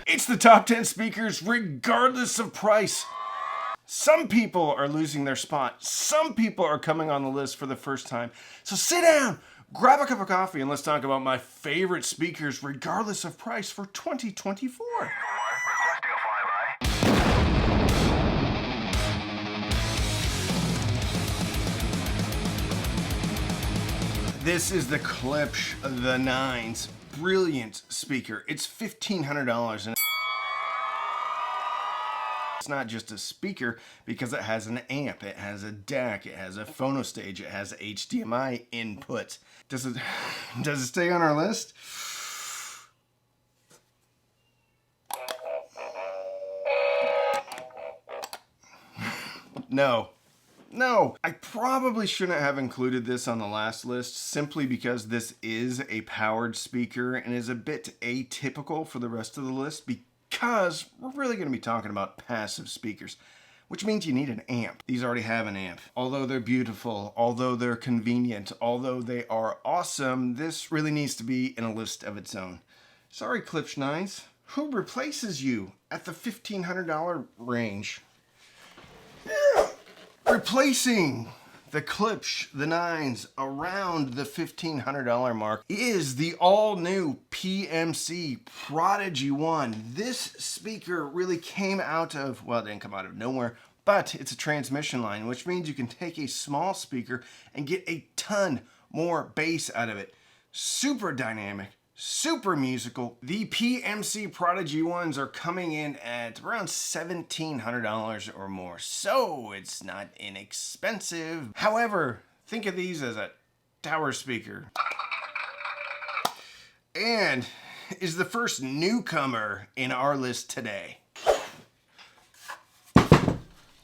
It's the top 10 speakers regardless of price. Some people are losing their spot. Some people are coming on the list for the first time. So sit down, grab a cup of coffee, and let's talk about my favorite speakers regardless of price for 2024. This is the Klipsch the NIN Brilliant speaker. It's $1,500 and it's not just a speaker because it has an amp, it has a DAC, it has a phono stage, it has HDMI input. Does it stay on our list? No, I probably shouldn't have included this on the last list simply because this is a powered speaker and is a bit atypical for the rest of the list because we're really going to be talking about passive speakers, which means you need an amp. These already have an amp. Although they're beautiful, although they're convenient, although they are awesome, this really needs to be in a list of its own. Sorry, Klipsch NINs. Who replaces you at the $1,500 range? Replacing the Klipsch the NINs around the $1,500 mark is the all-new PMC Prodigy 1. This speaker really came out of, well, it didn't come out of nowhere, but it's a transmission line, which means you can take a small speaker and get a ton more bass out of it. Super dynamic, super musical. The PMC Prodigy ones are coming in at around $1,700 or more, so it's not inexpensive. However, think of these as a tower speaker. And is the first newcomer in our list today.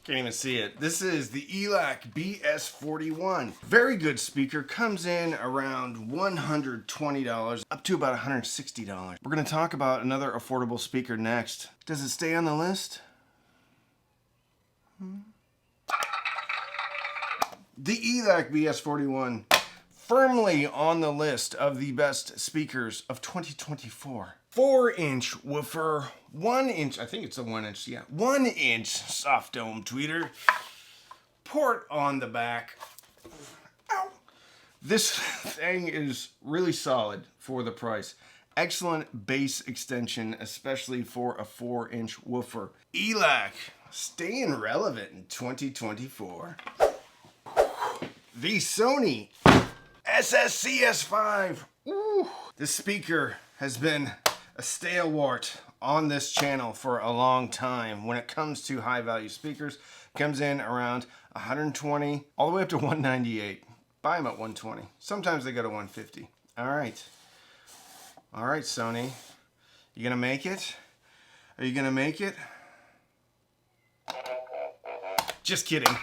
Can't even see it. This is the ELAC BS41. Very good speaker. Comes in around $120 up to about $160. We're going to talk about another affordable speaker next. Does it stay on the list? The ELAC BS41 firmly on the list of the best speakers of 2024. 4-inch woofer, 1-inch, I think it's a 1-inch, yeah, 1-inch soft dome tweeter, port on the back. Ow. This thing is really solid for the price. Excellent bass extension, especially for a 4-inch woofer. ELAC, staying relevant in 2024. The Sony SRS5OO. This speaker has been a stalwart on this channel for a long time. When it comes to high value speakers, comes in around 120 all the way up to 198. Buy them at 120. Sometimes they go to 150. All right, Sony, you gonna make it? Are you gonna make it? Just kidding.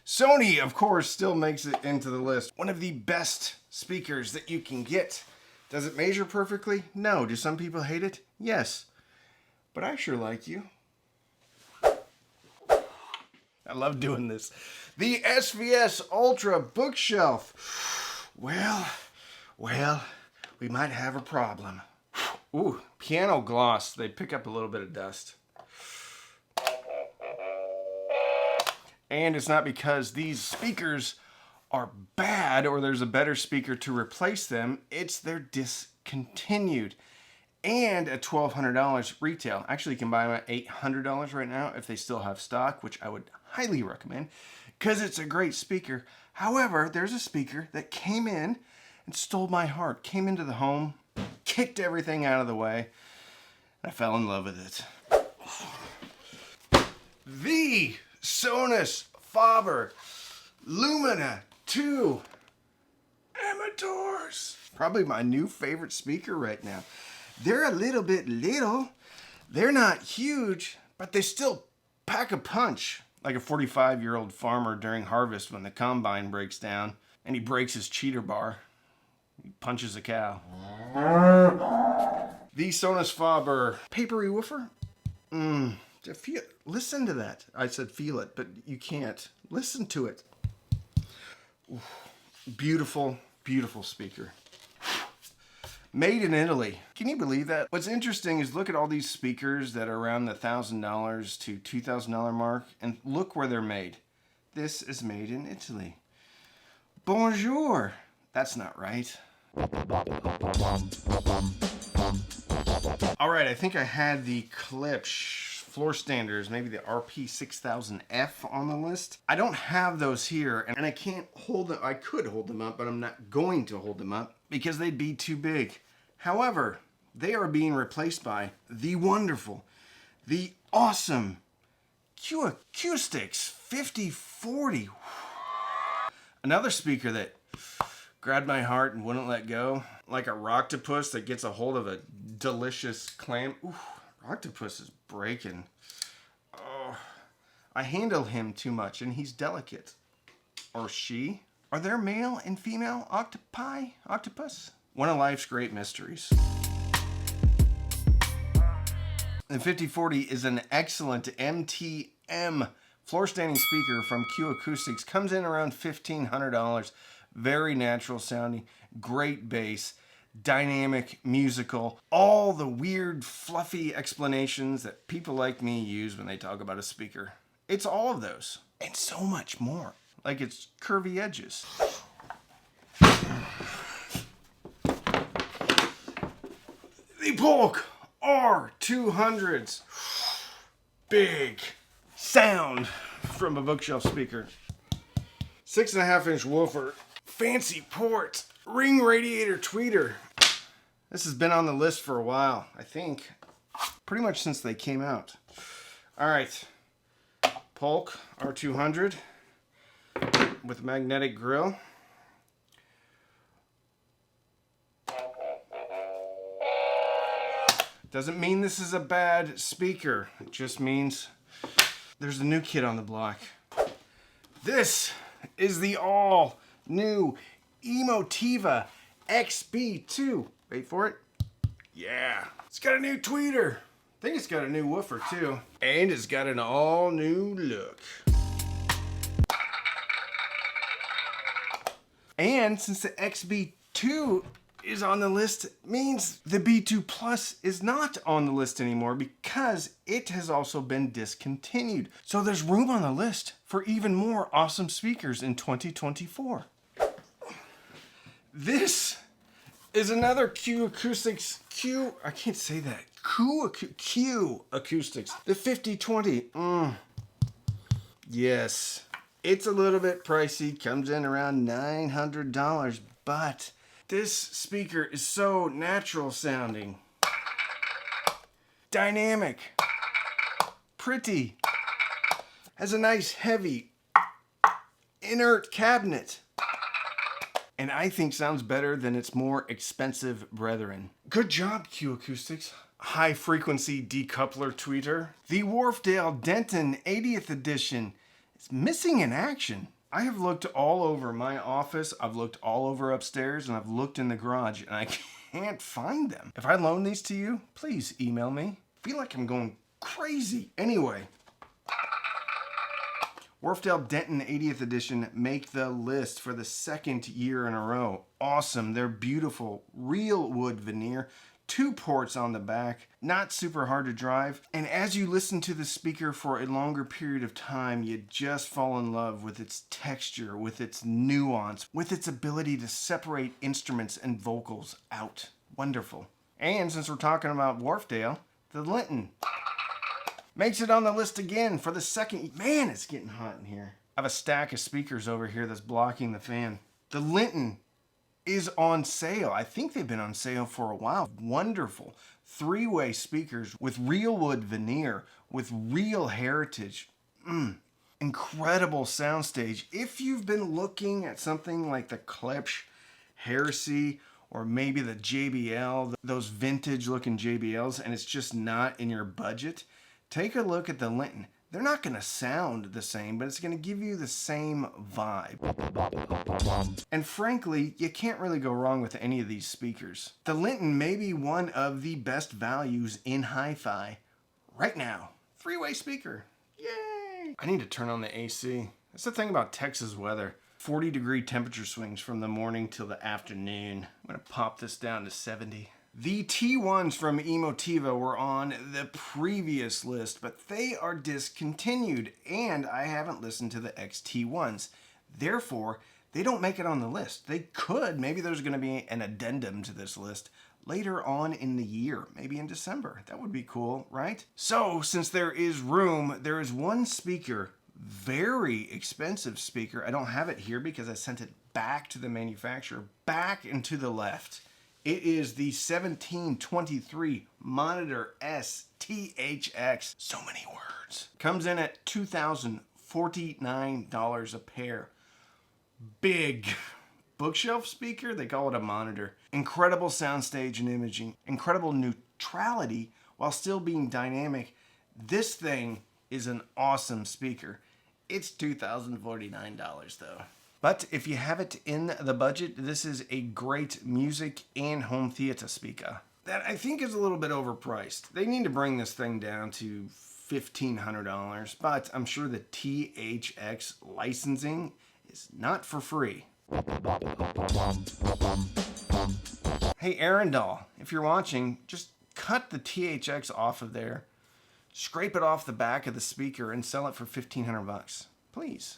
Sony, of course, still makes it into the list. One of the best speakers that you can get. Does it measure perfectly? No. Do some people hate it? Yes. But I sure like you. I love doing this. The SVS Ultra bookshelf. Well, we might have a problem. Ooh, piano gloss. They pick up a little bit of dust. And it's not because these speakers are bad or there's a better speaker to replace them. It's they're discontinued. And at $1,200 retail. Actually, you can buy them at $800 right now if they still have stock, which I would highly recommend because it's a great speaker. However, there's a speaker that came in and stole my heart. Came into the home, kicked everything out of the way, and I fell in love with it. The Sonus Faber Lumina 2 Amators. Probably my new favorite speaker right now. They're a little bit little. They're not huge, but they still pack a punch. Like a 45-year-old farmer during harvest when the combine breaks down and he breaks his cheater bar. He punches a cow. The Sonus Faber papery woofer. Listen to that. I said feel it, but you can't. Listen to it. Ooh, beautiful, beautiful speaker. Made in Italy. Can you believe that? What's interesting is look at all these speakers that are around the $1,000 to $2,000 mark, and look where they're made. This is made in Italy. Bonjour. That's not right. All right, I think I had the Klipsch floor standers, maybe the RP6000F on the list. I don't have those here, and I can't hold them. I could hold them up, but I'm not going to hold them up because they'd be too big. However, they are being replaced by the wonderful, the awesome Acoustics 5040. Another speaker that grabbed my heart and wouldn't let go, like a rocktopus that gets a hold of a delicious clam. Ooh, rocktopus is breaking. Oh, I handle him too much, and he's delicate. Or she. Are there male and female octopus? One of life's great mysteries. The 5040 is an excellent MTM floor standing speaker from Acoustics. Comes in around $1,500. Very natural sounding, great bass, dynamic, musical, all the weird, fluffy explanations that people like me use when they talk about a speaker. It's all of those, and so much more. Like its curvy edges. The Polk R200's big sound from a bookshelf speaker. 6.5-inch woofer. Fancy port, ring radiator tweeter. This has been on the list for a while, I think. Pretty much since they came out. All right, Polk R200 with magnetic grill. Doesn't mean this is a bad speaker. It just means there's a new kid on the block. This is the all new Emotiva XB2. Wait for it. Yeah. It's got a new tweeter. I think it's got a new woofer too. And it's got an all new look. And since the XB2 is on the list, means the B2 Plus is not on the list anymore because it has also been discontinued. So there's room on the list for even more awesome speakers in 2024. This is another Q Acoustics, I can't say that. Q Acoustics, the 5020. Yes, it's a little bit pricey, comes in around $900, but this speaker is so natural sounding, dynamic, pretty, has a nice heavy, inert cabinet, and I think sounds better than its more expensive brethren. Good job, Q Acoustics. High frequency decoupler tweeter. The Wardell Denton 80th edition is missing in action. I have looked all over my office, I've looked all over upstairs, and I've looked in the garage, and I can't find them. If I loan these to you, please email me. I feel like I'm going crazy. Anyway, Wardell Denton 80th edition make the list for the second year in a row. Awesome. They're beautiful. Real wood veneer. 2 ports on the back. Not super hard to drive. And as you listen to the speaker for a longer period of time, you just fall in love with its texture, with its nuance, with its ability to separate instruments and vocals out. Wonderful. And since we're talking about Wardell, the Linton makes it on the list again for the second. Man, it's getting hot in here. I have a stack of speakers over here that's blocking the fan. The Linton is on sale. I think they've been on sale for a while. Wonderful 3-way speakers with real wood veneer, with real heritage. Incredible soundstage. If you've been looking at something like the Klipsch Heresy or maybe the JBL, those vintage looking JBLs, and it's just not in your budget, take a look at the Linton. They're not going to sound the same, but it's going to give you the same vibe. And frankly, you can't really go wrong with any of these speakers. The Linton may be one of the best values in hi-fi right now. 3-way speaker. Yay! I need to turn on the AC. That's the thing about Texas weather. 40-degree temperature swings from the morning till the afternoon. I'm gonna pop this down to 70. The T1s from Emotiva were on the previous list, but they are discontinued, and I haven't listened to the XT1s. Therefore, they don't make it on the list. They could. Maybe there's going to be an addendum to this list later on in the year, maybe in December. That would be cool, right? So, since there is room, there is one speaker, very expensive speaker. I don't have it here because I sent it back to the manufacturer, back and to the left. It is the 1723 Monitor S THX. So many words. Comes in at $2,049 a pair. Big bookshelf speaker. They call it a monitor. Incredible soundstage and imaging. Incredible neutrality while still being dynamic. This thing is an awesome speaker. It's $2,049 though. But if you have it in the budget, this is a great music and home theater speaker that I think is a little bit overpriced. They need to bring this thing down to $1,500, but I'm sure the THX licensing is not for free. Hey Arundel, if you're watching, just cut the THX off of there, scrape it off the back of the speaker and sell it for $1,500, please,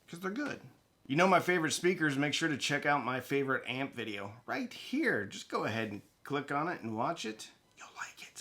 because they're good. You know my favorite speakers, make sure to check out my favorite amp video right here. Just go ahead and click on it and watch it. You'll like it.